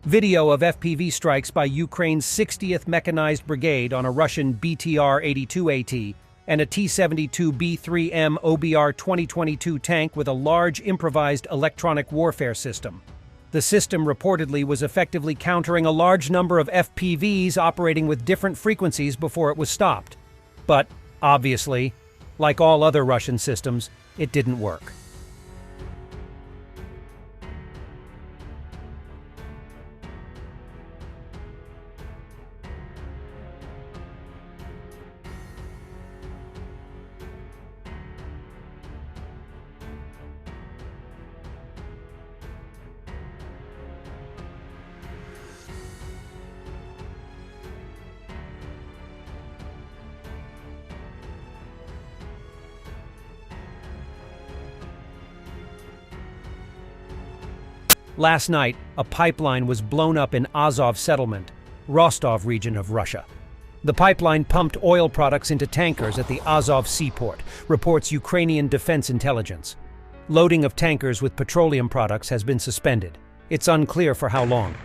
Video of FPV strikes by Ukraine's 60th Mechanized Brigade on a Russian BTR-82AT and a T-72B3M OBR 2022 tank with a large improvised electronic warfare system. The system reportedly was effectively countering a large number of FPVs operating with different frequencies before it was stopped. But, obviously, like all other Russian systems, it didn't work. Last night, a pipeline was blown up in Azov settlement, Rostov region of Russia. The pipeline pumped oil products into tankers at the Azov seaport, reports Ukrainian Defense Intelligence. Loading of tankers with petroleum products has been suspended. It's unclear for how long.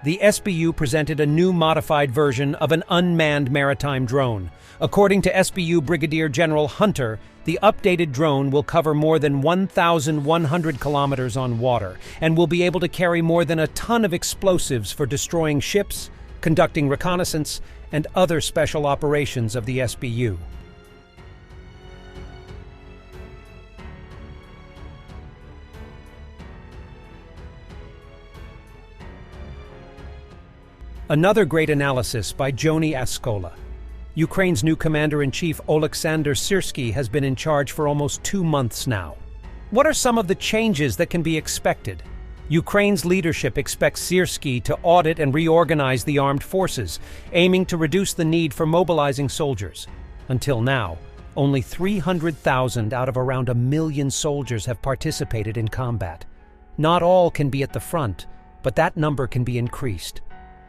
The SBU presented a new modified version of an unmanned maritime drone. According to SBU Brigadier General Hunter, the updated drone will cover more than 1,100 kilometers on water and will be able to carry more than a ton of explosives for destroying ships, conducting reconnaissance, and other special operations of the SBU. Another great analysis by Joni Askola. Ukraine's new commander-in-chief Oleksandr Syrsky has been in charge for almost 2 months now. What are some of the changes that can be expected? Ukraine's leadership expects Syrsky to audit and reorganize the armed forces, aiming to reduce the need for mobilizing soldiers. Until now, only 300,000 out of around 1 million soldiers have participated in combat. Not all can be at the front, but that number can be increased.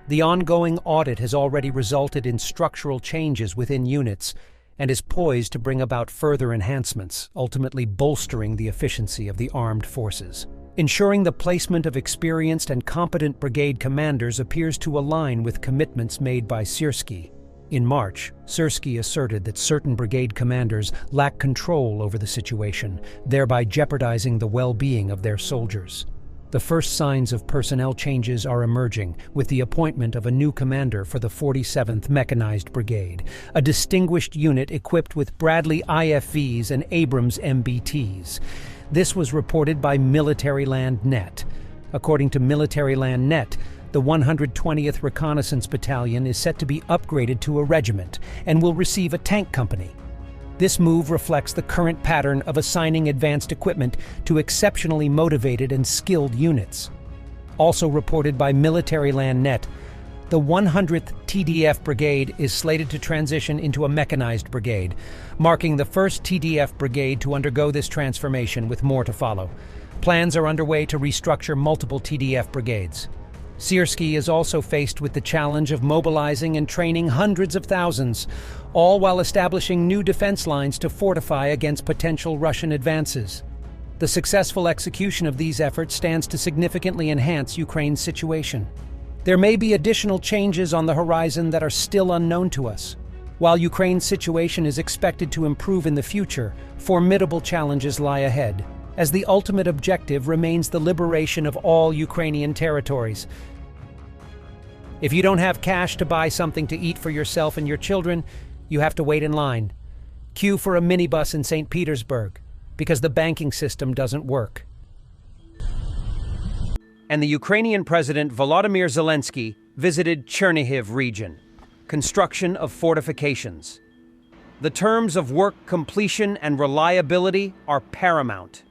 The ongoing audit has already resulted in structural changes within units and is poised to bring about further enhancements, ultimately bolstering the efficiency of the armed forces. Ensuring the placement of experienced and competent brigade commanders appears to align with commitments made by Syrsky. In March, Syrsky asserted that certain brigade commanders lack control over the situation, thereby jeopardizing the well-being of their soldiers. The first signs of personnel changes are emerging with the appointment of a new commander for the 47th Mechanized Brigade, a distinguished unit equipped with Bradley IFVs and Abrams MBTs. This was reported by Militaryland Net. According to Militaryland Net, the 120th Reconnaissance Battalion is set to be upgraded to a regiment and will receive a tank company. This move reflects the current pattern of assigning advanced equipment to exceptionally motivated and skilled units. Also reported by Militaryland Net, the 100th TDF Brigade is slated to transition into a mechanized brigade, marking the first TDF Brigade to undergo this transformation, with more to follow. Plans are underway to restructure multiple TDF brigades. Syrsky is also faced with the challenge of mobilizing and training hundreds of thousands, all while establishing new defense lines to fortify against potential Russian advances. The successful execution of these efforts stands to significantly enhance Ukraine's situation. There may be additional changes on the horizon that are still unknown to us. While Ukraine's situation is expected to improve in the future, formidable challenges lie ahead, as the ultimate objective remains the liberation of all Ukrainian territories. If you don't have cash to buy something to eat for yourself and your children, you have to wait in line. Queue for a minibus in St. Petersburg, because the banking system doesn't work. And the Ukrainian President Volodymyr Zelensky visited Chernihiv region, construction of fortifications. The terms of work completion and reliability are paramount.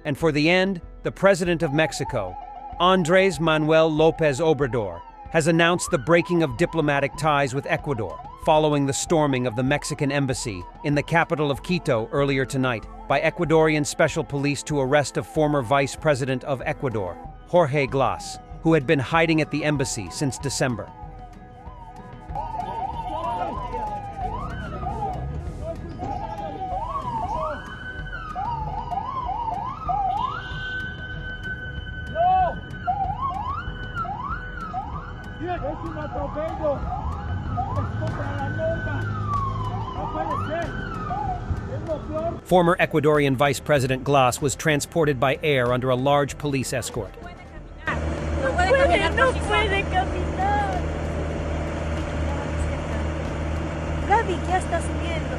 And for the end, the President of Mexico, Andrés Manuel López Obrador, has announced the breaking of diplomatic ties with Ecuador following the storming of the Mexican embassy in the capital of Quito earlier tonight by Ecuadorian special police to arrest a former Vice President of Ecuador, Jorge Glass, who had been hiding at the embassy since December. Former Ecuadorian Vice President Glass was transported by air under a large police escort. No puede caminar. Gaby, ¿qué está subiendo?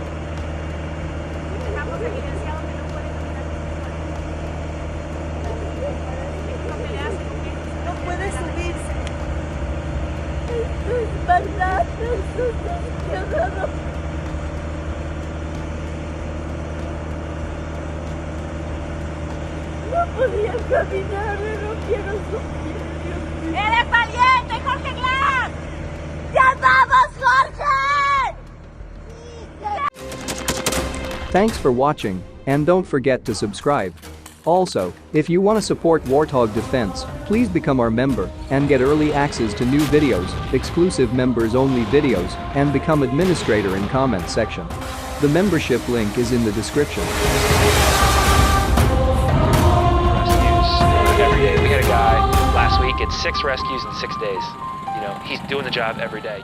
No puede subirse. Es verdad, no podía caminar, no quiero subir. ¡Eres valiente, Jorge Glass! ¡Ya vamos, Jorge! Thanks for watching, and don't forget to subscribe. Also, if you want to support Warthog Defense, please become our member and get early access to new videos, exclusive members-only videos, and become administrator in comment section. The membership link is in the description. Every day. We had a guy last week at 6 rescues in 6 days. You know, he's doing the job every day.